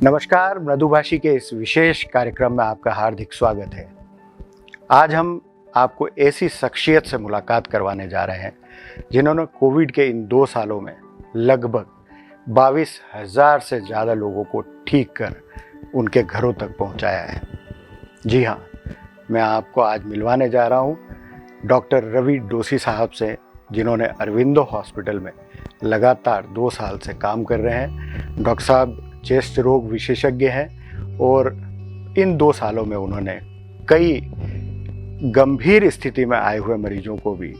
नमस्कार, मृदुभाषी के इस विशेष कार्यक्रम में आपका हार्दिक स्वागत है। आज हम आपको ऐसी शख्सियत से मुलाकात करवाने जा रहे हैं जिन्होंने कोविड के इन 2 सालों में लगभग 22,000 से ज़्यादा लोगों को ठीक कर उनके घरों तक पहुंचाया है। जी हाँ, मैं आपको आज मिलवाने जा रहा हूं डॉक्टर रवि डोसी साहब से, जिन्होंने अरविंदो हॉस्पिटल में लगातार 2 साल से काम कर रहे हैं। डॉक्टर साहब चेस्ट रोग विशेषज्ञ हैं और इन 2 सालों में उन्होंने कई गंभीर स्थिति में आए हुए मरीजों को भी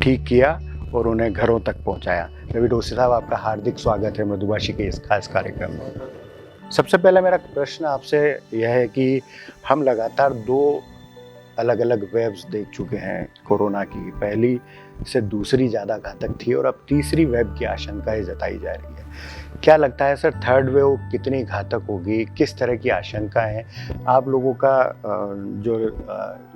ठीक किया और उन्हें घरों तक पहुंचाया। रवि डोसी साहब, आपका हार्दिक स्वागत है मृदुभाषी के इस खास कार्यक्रम में। सबसे पहले मेरा प्रश्न आपसे यह है कि हम लगातार 2 अलग अलग वेव्स देख चुके हैं कोरोना की। पहली से दूसरी ज़्यादा घातक थी और अब तीसरी वेव की आशंकाएं जताई जा रही है। क्या लगता है सर, थर्ड वेव कितनी घातक होगी, किस तरह की आशंकाएं हैं? आप लोगों का जो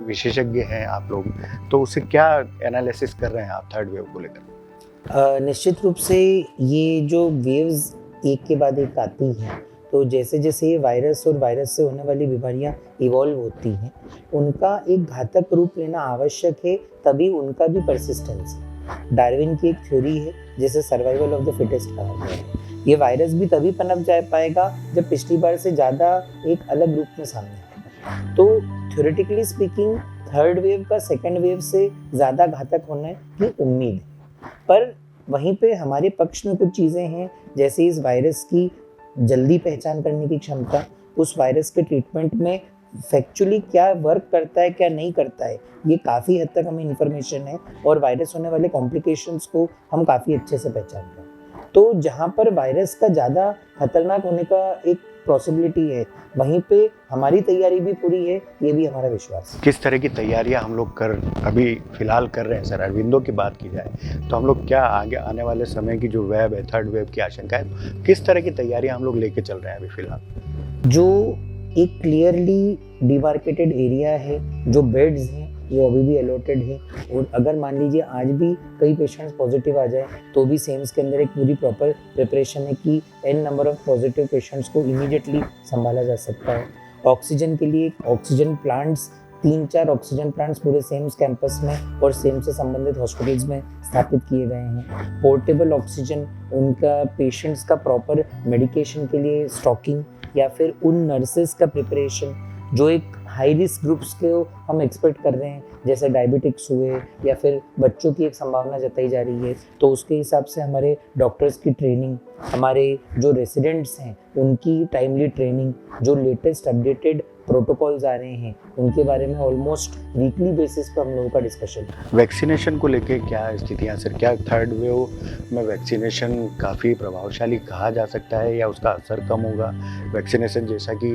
विशेषज्ञ हैं आप लोग, तो उससे क्या एनालिसिस कर रहे हैं आप थर्ड वेव को लेकर? निश्चित रूप से ये जो वेव्स एक के बाद एक आती हैं, तो जैसे जैसे ये वायरस और वायरस से होने वाली बीमारियां इवॉल्व होती हैं, उनका एक घातक रूप लेना आवश्यक है, तभी उनका भी परसिस्टेंस है। डार्विन की एक थ्योरी है जिसे सर्वाइवल ऑफ द फिटेस्ट कहा गया है। ये वायरस भी तभी पनप जा पाएगा जब पिछली बार से ज़्यादा एक अलग रूप में सामने आएगा। तो थ्योरेटिकली स्पीकिंग थर्ड वेव का सेकेंड वेव से ज़्यादा घातक होने की उम्मीद है, पर वहीं पे हमारे पक्ष में कुछ चीज़ें हैं, जैसे इस वायरस की जल्दी पहचान करने की क्षमता, उस वायरस के ट्रीटमेंट में फैक्चुअली क्या वर्क करता है क्या नहीं करता है, ये काफ़ी हद तक हमें इन्फॉर्मेशन है और वायरस होने वाले कॉम्प्लिकेशंस को हम काफ़ी अच्छे से पहचान रहे हैं। तो जहाँ पर वायरस का ज़्यादा खतरनाक होने का एक पॉसिबिलिटी है, वहीं पे हमारी तैयारी भी पूरी है, ये भी हमारा विश्वास है। किस तरह की तैयारियां हम लोग अभी फिलहाल कर रहे हैं सर? अरविंदो की बात की जाए तो हम लोग क्या आगे आने वाले समय की जो वेव है, थर्ड वेव की आशंका है, किस तरह की तैयारियां हम लोग लेके चल रहे हैं अभी फिलहाल? जो एक क्लियरली डिमार्केटेड एरिया है, जो बेड्स हैं वो अभी भी अलॉटेड है, और अगर मान लीजिए आज भी कई पेशेंट्स पॉजिटिव आ जाए तो भी सेम्स के अंदर एक पूरी प्रॉपर प्रिपरेशन है कि n number of positive patients को इमीडिएटली संभाला जा सकता है। ऑक्सीजन के लिए ऑक्सीजन प्लांट्स, 3-4 ऑक्सीजन प्लांट्स पूरे सेम्स कैंपस में और सेम्स से संबंधित हॉस्पिटल्स में स्थापित किए गए हैं। पोर्टेबल ऑक्सीजन, उनका पेशेंट्स का प्रॉपर मेडिकेशन के लिए स्टॉकिंग, या फिर उन नर्सेस का प्रिपरेशन जो एक हाई रिस्क ग्रुप्स को हम एक्सपेक्ट कर रहे हैं, जैसे डायबिटिक्स हुए या फिर बच्चों की एक संभावना जताई जा रही है, तो उसके हिसाब से हमारे डॉक्टर्स की ट्रेनिंग, हमारे जो रेसिडेंट्स हैं उनकी टाइमली ट्रेनिंग, जो लेटेस्ट अपडेटेड प्रोटोकॉल्स आ रहे हैं उनके बारे में ऑलमोस्ट वीकली बेसिस पर हम लोगों का डिस्कशन। वैक्सीनेशन को लेके क्या स्थितियां सर? क्या थर्ड वेव में वैक्सीनेशन काफ़ी प्रभावशाली कहा जा सकता है या उसका असर कम होगा? वैक्सीनेशन जैसा कि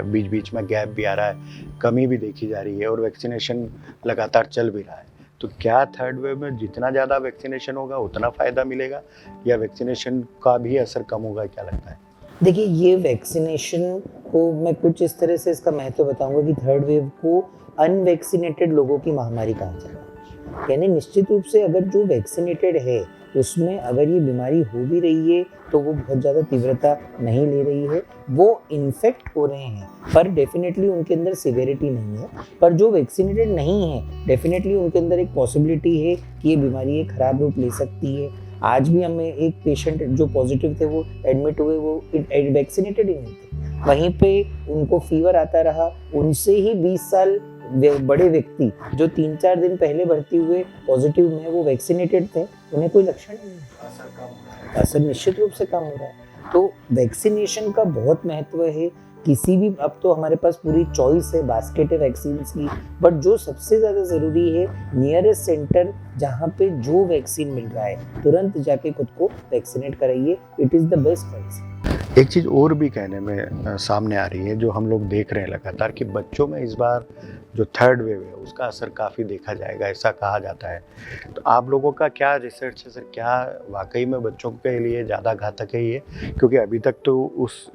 बीच बीच में गैप भी आ रहा है, कमी भी देखी जा रही है और वैक्सीनेशन लगातार चल भी रहा है, तो क्या थर्ड वेव में जितना ज़्यादा वैक्सीनेशन होगा उतना फ़ायदा मिलेगा या वैक्सीनेशन का भी असर कम होगा? क्या लगता है? देखिए, ये वैक्सीनेशन को मैं कुछ इस तरह से इसका महत्व बताऊंगा कि थर्ड वेव को अनवैक्सीनेटेड लोगों की महामारी कहा जाता है। यानी निश्चित रूप से अगर जो वैक्सीनेटेड है उसमें अगर ये बीमारी हो भी रही है तो वो बहुत ज़्यादा तीव्रता नहीं ले रही है, वो इन्फेक्ट हो रहे हैं पर डेफिनेटली उनके अंदर सिवियरिटी नहीं है। पर जो वैक्सीनेटेड नहीं है, डेफिनेटली उनके अंदर एक पॉसिबिलिटी है कि ये बीमारी एक खराब रूप ले सकती है। आज भी हमें एक पेशेंट जो पॉजिटिव थे वो एडमिट हुए, वो वैक्सीनेटेड ही नहीं थे, वहीं पे उनको फीवर आता रहा। उनसे ही 20 साल बड़े व्यक्ति जो 3-4 दिन पहले भर्ती हुए पॉजिटिव में, वो वैक्सीनेटेड थे, उन्हें कोई लक्षण नहीं है, असर निश्चित रूप से कम हो रहा है। तो वैक्सीनेशन का बहुत महत्व है। किसी भी, अब तो हमारे पास पूरी चॉइस है, बास्केट है वैक्सीन्स की, बट जो सबसे ज़्यादा ज़रूरी है, नियरेस्ट सेंटर जहाँ पे जो वैक्सीन मिल रहा है तुरंत जाके खुद को वैक्सीनेट कराइए, it is the best vaccine. एक चीज़ और भी कहने में सामने आ रही है, जो हम लोग देख रहे हैं लगातार, कि बच्चों में इस बार जो थर्ड वेव है उसका असर काफ़ी देखा जाएगा, ऐसा कहा जाता है। तो आप लोगों का क्या रिसर्च है सर, क्या वाकई में बच्चों के लिए ज़्यादा घातक है ये? क्योंकि अभी तक तो उस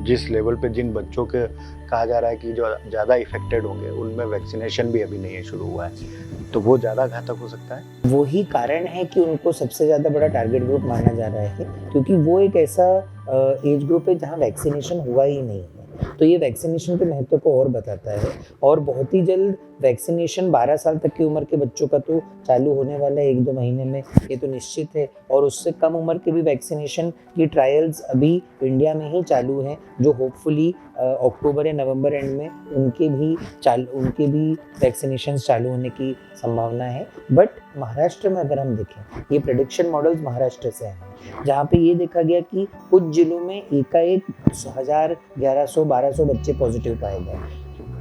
जिस लेवल पे जिन बच्चों के कहा जा रहा है कि जो ज़्यादा इफेक्टेड होंगे उनमें वैक्सीनेशन भी अभी नहीं है शुरू हुआ है, तो वो ज़्यादा घातक हो सकता है। वही कारण है कि उनको सबसे ज़्यादा बड़ा टारगेट ग्रुप माना जा रहा है, क्योंकि वो एक ऐसा एज ग्रुप है जहाँ वैक्सीनेशन हुआ ही नहीं है। तो ये वैक्सीनेशन के महत्व को और बताता है, और बहुत ही जल्द वैक्सीनेशन 12 साल तक की उम्र के बच्चों का तो चालू होने वाला है 1-2 महीने में, ये तो निश्चित है। और उससे कम उम्र के भी वैक्सीनेशन की ट्रायल्स अभी इंडिया में ही चालू हैं, जो होपफुली अक्टूबर या नवंबर एंड में उनके भी वैक्सीनेशन चालू होने की संभावना है। बट महाराष्ट्र में अगर हम देखें, ये प्रेडिक्शन मॉडल्स महाराष्ट्र से हैं, जहाँ पे ये देखा गया कि कुछ जिलों में एकाएक 1000, 1100, 1200 बच्चे पॉजिटिव पाए गए।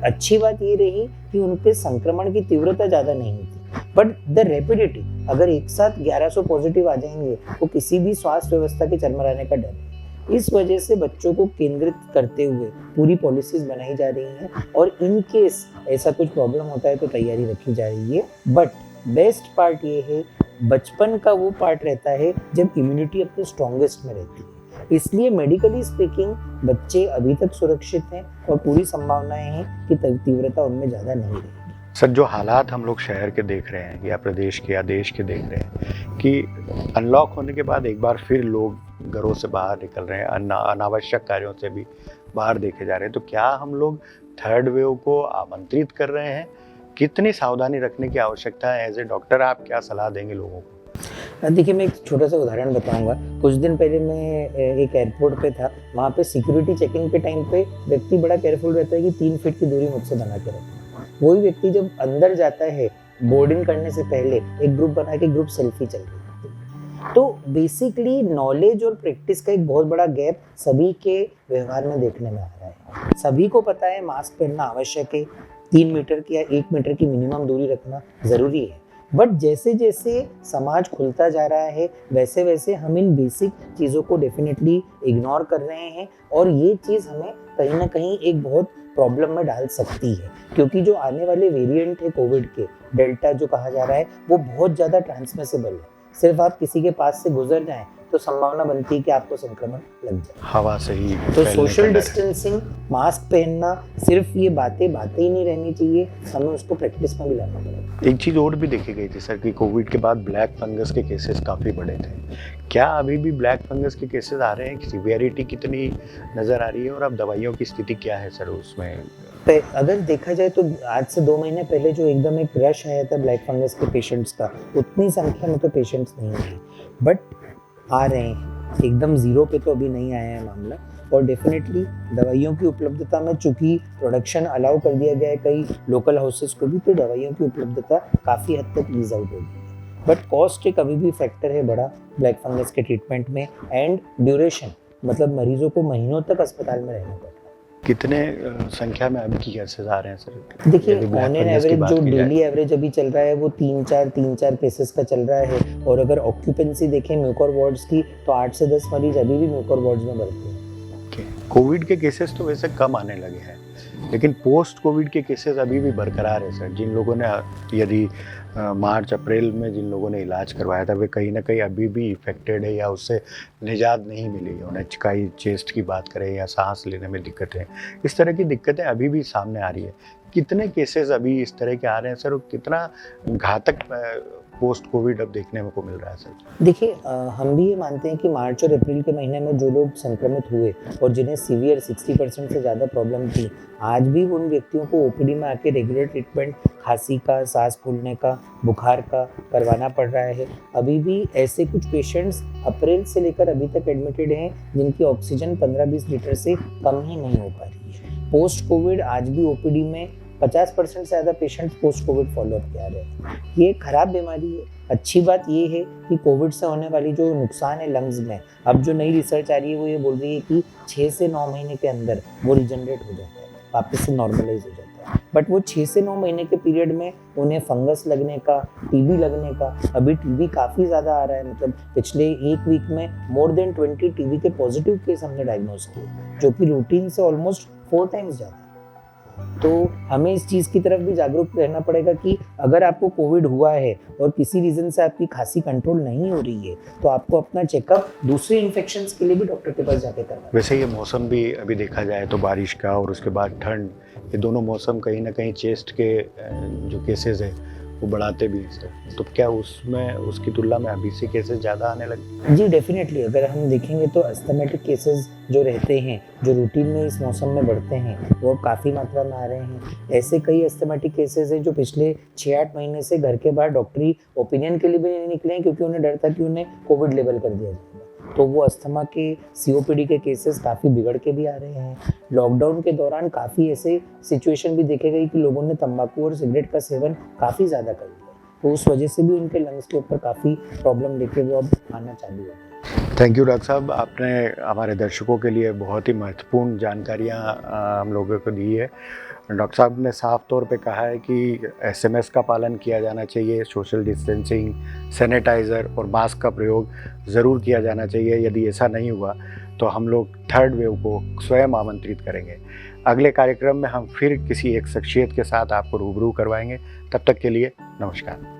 अच्छी बात ये रही कि उनके संक्रमण की तीव्रता ज़्यादा नहीं थी, बट द रैपिडिटी, अगर एक साथ 1100 पॉजिटिव आ जाएंगे तो किसी भी स्वास्थ्य व्यवस्था के चरमराने का डर है। इस वजह से बच्चों को केंद्रित करते हुए पूरी पॉलिसीज बनाई जा रही हैं, और इन केस ऐसा कुछ प्रॉब्लम होता है तो तैयारी रखी जा रही है। बट बेस्ट पार्ट ये है, बचपन का वो पार्ट रहता है जब इम्यूनिटी अपने स्ट्रॉन्गेस्ट में रहती है, इसलिए मेडिकली स्पीकिंग बच्चे अभी तक सुरक्षित हैं और पूरी संभावनाएं हैं कि तीव्रता उनमें ज़्यादा नहीं रहेगी। सर, जो हालात हम लोग शहर के देख रहे हैं या प्रदेश के या देश के देख रहे हैं कि अनलॉक होने के बाद एक बार फिर लोग घरों से बाहर निकल रहे हैं, अनावश्यक कार्यों से भी बाहर देखे जा रहे हैं, तो क्या हम लोग थर्ड वेव को आमंत्रित कर रहे हैं? कितनी सावधानी रखने की आवश्यकता है? एज ए डॉक्टर आप क्या सलाह देंगे लोगों को? देखिए, मैं एक छोटा सा उदाहरण बताऊंगा। कुछ दिन पहले मैं एक एयरपोर्ट पे था, वहाँ पे सिक्योरिटी चेकिंग के टाइम पे व्यक्ति बड़ा केयरफुल रहता है कि 3 फीट की दूरी मुझसे बना के रखना। वही व्यक्ति जब अंदर जाता है बोर्डिंग करने से पहले एक ग्रुप बना के ग्रुप सेल्फी चल रही है। तो बेसिकली नॉलेज और प्रैक्टिस का एक बहुत बड़ा गैप सभी के व्यवहार में देखने में आ रहा है। सभी को पता है मास्क पहनना आवश्यक है, 3 मीटर की या 1 मीटर की मिनिमम दूरी रखना ज़रूरी है। बट जैसे जैसे समाज खुलता जा रहा है, वैसे वैसे हम इन बेसिक चीज़ों को डेफिनेटली इग्नोर कर रहे हैं, और ये चीज़ हमें कहीं ना कहीं एक बहुत प्रॉब्लम में डाल सकती है, क्योंकि जो आने वाले वेरिएंट है कोविड के, डेल्टा जो कहा जा रहा है, वो बहुत ज़्यादा ट्रांसमिसेबल है। सिर्फ आप किसी के पास से गुजर जाएं तो संभावना बनती है कि आपको संक्रमण लग जाए, हवा से ही। तो सोशल डिस्टेंसिंग, मास्क पहनना, सिर्फ ये बातें ही नहीं रहनी चाहिए, हमें उसको प्रैक्टिस में भी लाना पड़ेगा। एक चीज़ और भी देखी गई थी सर कि कोविड के बाद ब्लैक फंगस के केसेस काफ़ी बढ़े थे। क्या अभी भी ब्लैक फंगस के केसेस आ रहे हैं? सीवियरिटी कितनी नज़र आ रही है और अब दवाइयों की स्थिति क्या है सर उसमें? अगर देखा जाए तो आज से 2 महीने पहले जो एकदम एक रश आया था ब्लैक फंगस के पेशेंट्स का, उतनी संख्या में तो पेशेंट्स नहीं आए, बट आ रहे हैं। एकदम ज़ीरो पे तो अभी नहीं आया है मामला, और डेफिनेटली दवाइयों की उपलब्धता में, चूँकि प्रोडक्शन अलाउ कर दिया गया है कई लोकल हाउसेस को भी, तो दवाइयों की उपलब्धता काफ़ी हद तक ईज आउट हो गई है। बट कॉस्ट एक अभी भी फैक्टर है बड़ा ब्लैक फंगस के ट्रीटमेंट में, एंड ड्यूरेशन, मतलब मरीजों को महीनों तक अस्पताल में रहना पड़ता है। कितने संख्या में अभी की केसेस आ रहे हैं सर? देखिए, ऑन एन एवरेज जो डेली एवरेज अभी चल रहा है वो 3-4 केसेस का चल रहा है, और अगर ऑक्यूपेंसी देखें म्यूकोर वार्ड्स की, तो 8 से 10 मरीज अभी भी म्यूकोर वार्ड्स में भर्ती हैं। कोविड के केसेस तो वैसे कम आने लगे हैं, लेकिन पोस्ट कोविड के केसेस अभी भी बरकरार है सर। जिन लोगों ने यदि मार्च अप्रैल में जिन लोगों ने इलाज करवाया था, वे कहीं ना कहीं अभी भी इफेक्टेड है या उससे निजात नहीं मिली है। उन्हें चिकाई, चेस्ट की बात करें या सांस लेने में दिक्कतें, इस तरह की दिक्कतें अभी भी सामने आ रही है। कितने केसेस अभी इस तरह के आ रहे हैं सर, और कितना घातक पोस्ट कोविड अब देखने को मिल रहा है सर? देखिए, हम भी ये मानते हैं कि मार्च और अप्रैल के महीने में जो लोग संक्रमित हुए और जिन्हें सीवियर 60% से ज़्यादा प्रॉब्लम थी, आज भी उन व्यक्तियों को ओपीडी में आके रेगुलर ट्रीटमेंट खांसी का, सांस फूलने का, बुखार का करवाना पड़ रहा है। अभी भी ऐसे कुछ पेशेंट्स अप्रैल से लेकर अभी तक एडमिटेड हैं जिनकी ऑक्सीजन 15-20 लीटर से कम ही नहीं हो पा रही है। पोस्ट कोविड आज भी ओपीडी में 50% से ज़्यादा पेशेंट्स पोस्ट कोविड फॉलोअप किया रहे हैं। ये खराब बीमारी है। अच्छी बात ये है कि कोविड से होने वाली जो नुकसान है लंग्स में, अब जो नई रिसर्च आ रही है वो ये बोल रही है कि 6 से 9 महीने के अंदर वो रिजनरेट हो जाता है, वापस से नॉर्मलाइज हो जाता है। बट वो 6 से 9 महीने के पीरियड में उन्हें फंगस लगने का, टीबी लगने का, अभी टीबी काफ़ी ज़्यादा आ रहा है। मतलब पिछले 1 वीक में मोर देन 20 टीबी के पॉजिटिव केस हमने डायग्नोज किए, जो कि रूटीन से ऑलमोस्ट 4 टाइम्स ज़्यादा। तो हमें इस चीज़ की तरफ भी जागरूक रहना पड़ेगा कि अगर आपको कोविड हुआ है और किसी रीज़न से आपकी खांसी कंट्रोल नहीं हो रही है तो आपको अपना चेकअप दूसरे इन्फेक्शंस के लिए भी डॉक्टर के पास जाके करवाना। वैसे ये मौसम भी अभी देखा जाए तो बारिश का और उसके बाद ठंड, ये दोनों मौसम कहीं ना कहीं चेस्ट के जो केसेस है वो बढ़ाते भी हैं सर। तो क्या उसमें उसकी तुलना में अभी से केसेस ज़्यादा आने लगे? जी डेफिनेटली, अगर हम देखेंगे तो अस्थमेटिक केसेस जो रहते हैं, जो रूटीन में इस मौसम में बढ़ते हैं, वो अब काफ़ी मात्रा में आ रहे हैं। ऐसे कई अस्थमेटिक केसेस हैं जो पिछले 6-8 महीने से घर के बाहर डॉक्टरी ओपिनियन के लिए भी नहीं निकले हैं, क्योंकि उन्हें डर था कि उन्हें कोविड लेबल कर दिया जाएगा। तो वो अस्थमा के, सीओपीडी के केसेस काफ़ी बिगड़ के भी आ रहे हैं। लॉकडाउन के दौरान काफ़ी ऐसे सिचुएशन भी देखे गई कि लोगों ने तंबाकू और सिगरेट का सेवन काफ़ी ज़्यादा कर लिया, तो उस वजह से भी उनके लंग्स के ऊपर काफ़ी प्रॉब्लम लेके वो अब आना चालू हो गए। थैंक यू डॉक्टर साहब, आपने हमारे दर्शकों के लिए बहुत ही महत्वपूर्ण जानकारियाँ हम लोगों को दी है। डॉक्टर साहब ने साफ तौर पे कहा है कि एसएमएस का पालन किया जाना चाहिए, सोशल डिस्टेंसिंग, सैनिटाइज़र और मास्क का प्रयोग ज़रूर किया जाना चाहिए। यदि ऐसा नहीं हुआ तो हम लोग थर्ड वेव को स्वयं आमंत्रित करेंगे। अगले कार्यक्रम में हम फिर किसी एक शख्सियत के साथ आपको रूबरू करवाएंगे। तब तक के लिए नमस्कार।